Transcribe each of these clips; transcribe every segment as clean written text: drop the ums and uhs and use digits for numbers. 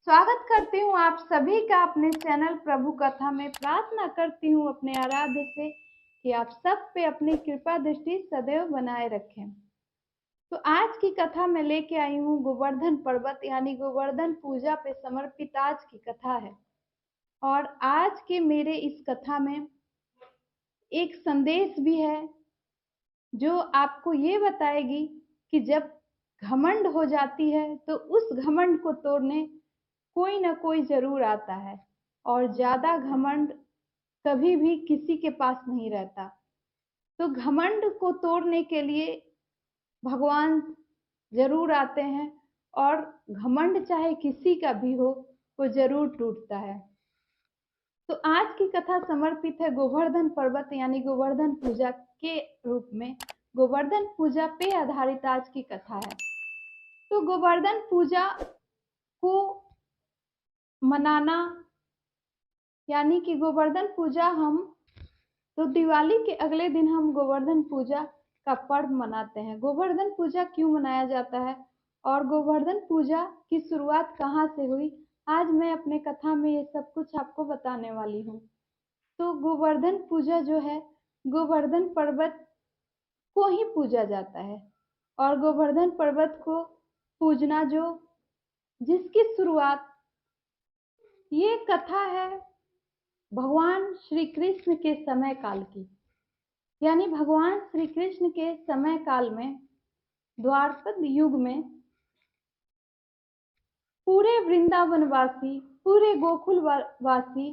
स्वागत करती हूँ आप सभी का अपने चैनल प्रभु कथा में। प्रार्थना करती हूँ अपने आराध्य से कि आप सब पे अपनी कृपा दृष्टि सदैव बनाए रखें। तो आज की कथा में लेके आई हूँ गोवर्धन पर्वत यानी गोवर्धन पूजा पे समर्पित आज की कथा है। और आज के मेरे इस कथा में एक संदेश भी है जो आपको ये बताएगी कि जब घमंड हो जाती है तो उस घमंड को तोड़ने कोई ना कोई जरूर आता है, और ज्यादा घमंड कभी भी किसी के पास नहीं रहता। तो घमंड को तोड़ने के लिए भगवान जरूर आते हैं, और घमंड चाहे किसी का भी हो वो जरूर टूटता है। तो आज की कथा समर्पित है गोवर्धन पर्वत यानी गोवर्धन पूजा के रूप में। गोवर्धन पूजा पे आधारित आज की कथा है। तो गोवर्धन पूजा को मनाना यानी कि गोवर्धन पूजा तो दिवाली के अगले दिन हम गोवर्धन पूजा का पर्व मनाते हैं। गोवर्धन पूजा क्यों मनाया जाता है और गोवर्धन पूजा की शुरुआत कहाँ से हुई, आज मैं अपने कथा में ये सब कुछ आपको बताने वाली हूँ। तो गोवर्धन पूजा जो है, गोवर्धन पर्वत को ही पूजा जाता है। और गोवर्धन पर्वत को पूजना जिसकी शुरुआत, ये कथा है भगवान श्री कृष्ण के समय काल की। यानी भगवान श्री कृष्ण के समय काल में, द्वापर युग में, पूरे वृंदावनवासी, पूरे गोकुल वासी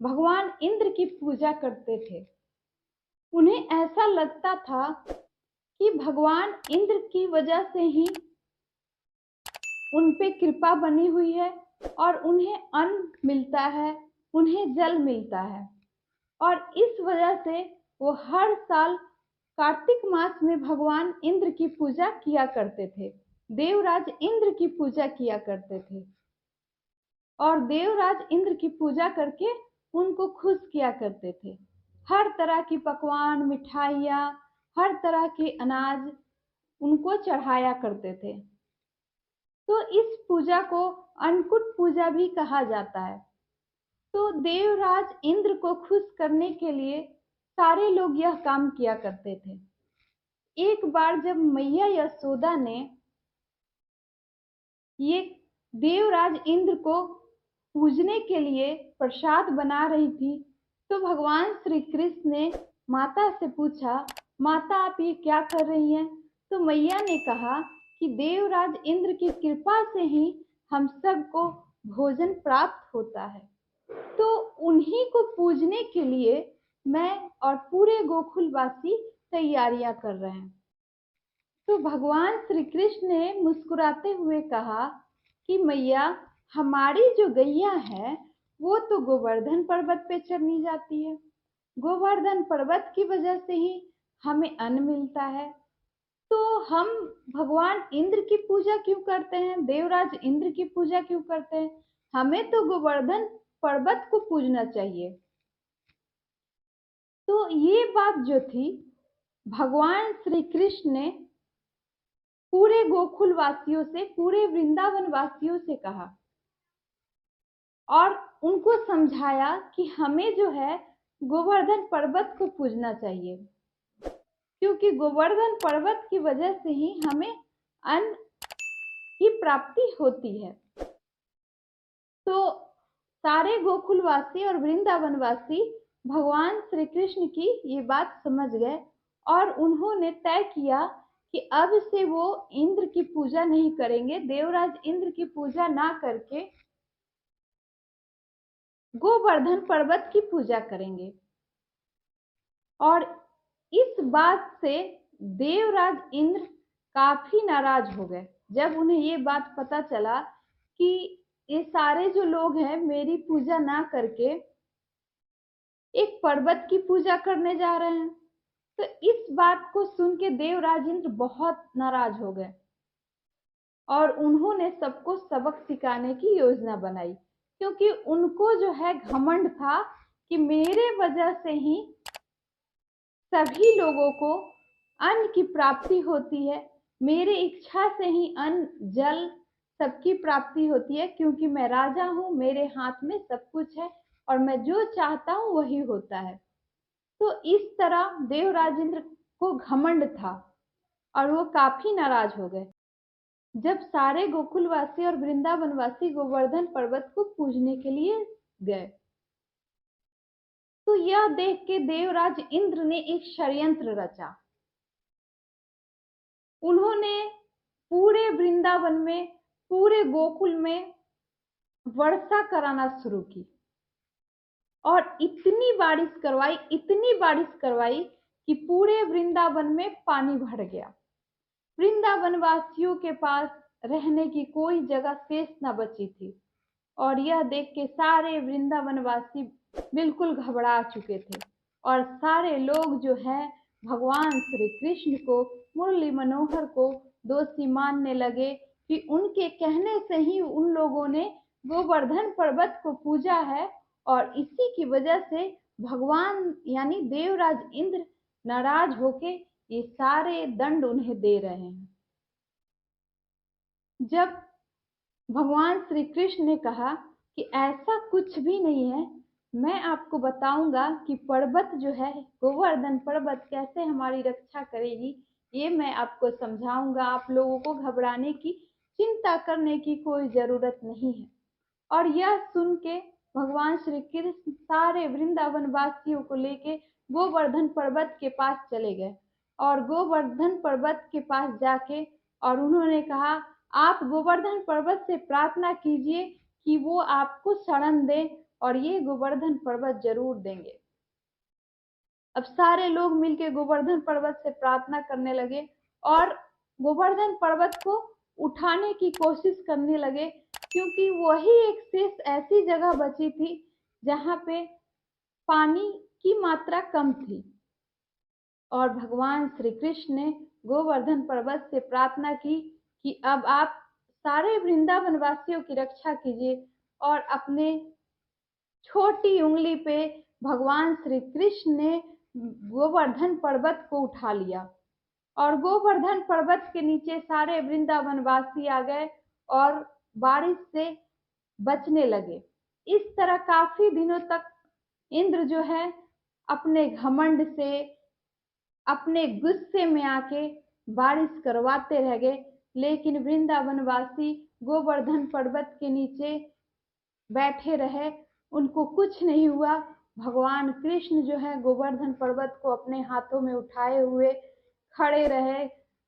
भगवान इंद्र की पूजा करते थे। उन्हें ऐसा लगता था कि भगवान इंद्र की वजह से ही उन पे कृपा बनी हुई है और उन्हें अन्न मिलता है, उन्हें जल मिलता है। और इस वजह से वो हर साल कार्तिक मास में भगवान इंद्र की पूजा किया करते थे, देवराज इंद्र की पूजा किया करते थे। और देवराज इंद्र की पूजा करके उनको खुश किया करते थे। हर तरह की पकवान, मिठाइयाँ, हर तरह के अनाज उनको चढ़ाया करते थे। तो इस पूजा को अन्नकूट पूजा भी कहा जाता है। तो देवराज इंद्र को खुश करने के लिए सारे लोग यह काम किया करते थे। एक बार जब मैया यशोदा ने ये देवराज इंद्र को पूजने के लिए प्रसाद बना रही थी, तो भगवान श्री कृष्ण ने माता से पूछा, माता आप ये क्या कर रही हैं? तो मैया ने कहा कि देवराज इंद्र की कृपा से ही हम सबको भोजन प्राप्त होता है। तो उन्हीं को पूजने के लिए मैं और पूरे गोकुलवासी तैयारियां कर रहे हैं। तो भगवान श्री कृष्ण ने मुस्कुराते हुए कहा कि मैया, हमारी जो गैया है वो तो गोवर्धन पर्वत पे चरनी जाती है। गोवर्धन पर्वत की वजह से ही हमें अन्न मिलता है। तो हम भगवान इंद्र की पूजा क्यों करते हैं, देवराज इंद्र की पूजा क्यों करते हैं? हमें तो गोवर्धन पर्वत को पूजना चाहिए। तो ये बात जो थी, भगवान श्री कृष्ण ने पूरे गोकुल वासियों से, पूरे वृंदावन वासियों से कहा और उनको समझाया कि हमें जो है गोवर्धन पर्वत को पूजना चाहिए, क्योंकि गोवर्धन पर्वत की वजह से ही हमें अन्न की प्राप्ति होती है। तो सारे गोकुलवासी और वृंदावनवासी भगवान श्री कृष्ण की ये बात समझ गए और उन्होंने तय किया कि अब से वो इंद्र की पूजा नहीं करेंगे, देवराज इंद्र की पूजा ना करके गोवर्धन पर्वत की पूजा करेंगे। और इस बात से देवराज इंद्र काफी नाराज हो गए। जब उन्हें ये बात पता चला कि ये सारे जो लोग हैं मेरी पूजा ना करके एक पर्वत की पूजा करने जा रहे हैं, तो इस बात को सुन के देवराज इंद्र बहुत नाराज हो गए और उन्होंने सबको सबक सिखाने की योजना बनाई। क्योंकि उनको जो है घमंड था कि मेरे वजह से ही सभी लोगों को अन्न की प्राप्ति होती है, मेरे इच्छा से ही अन्न, जल सबकी प्राप्ति होती है, क्योंकि मैं राजा हूँ, मेरे हाथ में सब कुछ है और मैं जो चाहता हूँ वही होता है। तो इस तरह देवराज इंद्र को घमंड था और वो काफी नाराज हो गए। जब सारे गोकुलवासी और वृंदावनवासी गोवर्धन पर्वत को पूजने के लिए गए, तो यह देख के देवराज इंद्र ने एक षड्यंत्र रचा। उन्होंने पूरे वृंदावन में, पूरे गोकुल में वर्षा कराना शुरू की और इतनी बारिश करवाई कि पूरे वृंदावन में पानी भर गया। वृंदावन वासियों के पास रहने की कोई जगह शेष न बची थी और यह देख के सारे वृंदावन वासी बिल्कुल घबरा चुके थे और सारे लोग जो है भगवान श्री कृष्ण को, मुरली मनोहर को दोषी मानने लगे कि उनके कहने से ही उन लोगों ने गोवर्धन पर्वत को पूजा है और इसी की वजह से भगवान यानी देवराज इंद्र नाराज होके ये सारे दंड उन्हें दे रहे हैं। जब भगवान श्री कृष्ण ने कहा कि ऐसा कुछ भी नहीं है, मैं आपको बताऊंगा कि पर्वत जो है गोवर्धन पर्वत कैसे हमारी रक्षा करेगी, ये मैं आपको समझाऊंगा। आप लोगों को घबराने की, चिंता करने की कोई जरूरत नहीं है। और यह सुन के भगवान श्री कृष्ण सारे वृंदावन वासियों को लेके गोवर्धन पर्वत के पास चले गए और गोवर्धन पर्वत के पास जाके और उन्होंने कहा, आप गोवर्धन पर्वत से प्रार्थना कीजिए कि वो आपको शरण दे और ये गोवर्धन पर्वत जरूर देंगे। अब सारे लोग मिलके गोवर्धन पर्वत से प्रार्थना करने लगे और गोवर्धन पर्वत को उठाने की कोशिश करने लगे, क्योंकि वही एक शेष ऐसी जगह बची थी जहां पे पानी की मात्रा कम थी। और भगवान श्री कृष्ण ने गोवर्धन पर्वत से प्रार्थना की कि अब आप सारे वृंदावन वासियों की रक्षा कीजिए और अपने छोटी उंगली पे भगवान श्री कृष्ण ने गोवर्धन पर्वत को उठा लिया और गोवर्धन पर्वत के नीचे सारे वृंदावन वासी आ गए और बारिश से बचने लगे। इस तरह काफी दिनों तक इंद्र जो है अपने घमंड से, अपने गुस्से में आके बारिश करवाते रह गए, लेकिन वृंदावन वासी गोवर्धन पर्वत के नीचे बैठे रहे, उनको कुछ नहीं हुआ। भगवान कृष्ण जो है गोवर्धन पर्वत को अपने हाथों में उठाए हुए खड़े रहे।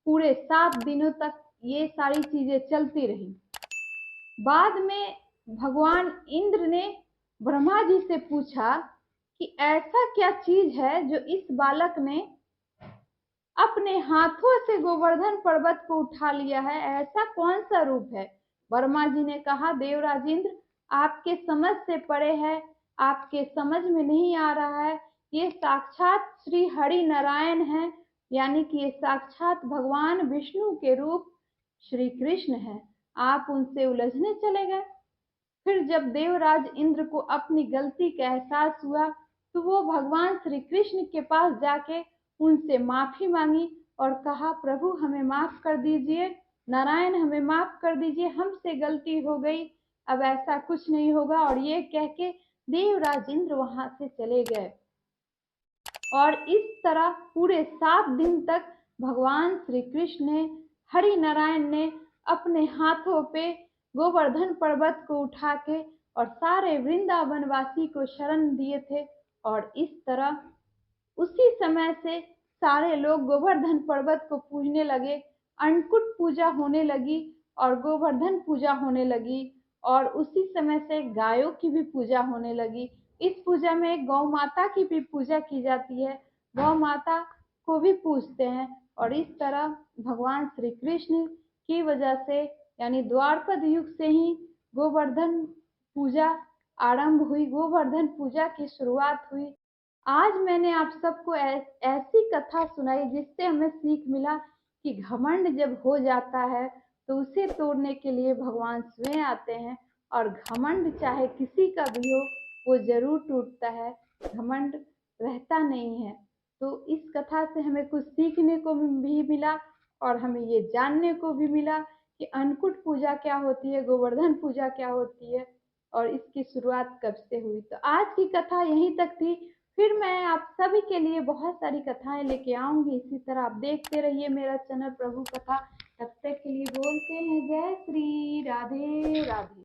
पूरे 7 दिनों तक ये सारी चीजें चलती रही। बाद में भगवान इंद्र ने ब्रह्मा जी से पूछा कि ऐसा क्या चीज है जो इस बालक ने अपने हाथों से गोवर्धन पर्वत को उठा लिया है, ऐसा कौन सा रूप है। ब्रह्मा जी ने कहा, देवराज इंद्र, आपके समझ से परे है, आपके समझ में नहीं आ रहा है। ये साक्षात श्री हरि नारायण है, यानी कि ये साक्षात भगवान विष्णु के रूप श्री कृष्ण है। आप उनसे उलझने चले गए। फिर जब देवराज इंद्र को अपनी गलती का एहसास हुआ तो वो भगवान श्री कृष्ण के पास जाके उनसे माफी मांगी और कहा, प्रभु हमें माफ कर दीजिए, नारायण हमें माफ कर दीजिए, हमसे गलती हो गई, अब ऐसा कुछ नहीं होगा। और ये कह के देवराज इंद्र वहां से चले गए। और इस तरह पूरे 7 दिन तक भगवान श्री कृष्ण ने, हरि नारायण ने अपने हाथों पे गोवर्धन पर्वत को उठा के और सारे वृंदावन वासी को शरण दिए थे। और इस तरह उसी समय से सारे लोग गोवर्धन पर्वत को पूजने लगे। अन्नकूट पूजा होने लगी और गोवर्धन पूजा होने लगी और उसी समय से गायों की भी पूजा होने लगी। इस पूजा में गौ माता की भी पूजा की जाती है, गौ माता को भी पूजते हैं। और इस तरह भगवान श्री कृष्ण की वजह से यानी द्वापर युग से ही गोवर्धन पूजा आरंभ हुई, गोवर्धन पूजा की शुरुआत हुई। आज मैंने आप सबको ऐसी कथा सुनाई जिससे हमें सीख मिला कि घमंड जब हो जाता है तो उसे तोड़ने के लिए भगवान स्वयं आते हैं और घमंड चाहे किसी का भी हो वो जरूर टूटता है, घमंड रहता नहीं है। तो इस कथा से हमें कुछ सीखने को भी मिला और हमें ये जानने को भी मिला कि कि अन्नकूट पूजा क्या होती है, गोवर्धन पूजा क्या होती है और इसकी शुरुआत कब से हुई। तो आज की कथा यहीं तक थी। फिर मैं आप सभी के लिए बहुत सारी कथाएं लेके आऊंगी। इसी तरह आप देखते रहिए मेरा चैनल प्रभु कथा। तब तक के लिए बोलते हैं जय श्री राधे राधे।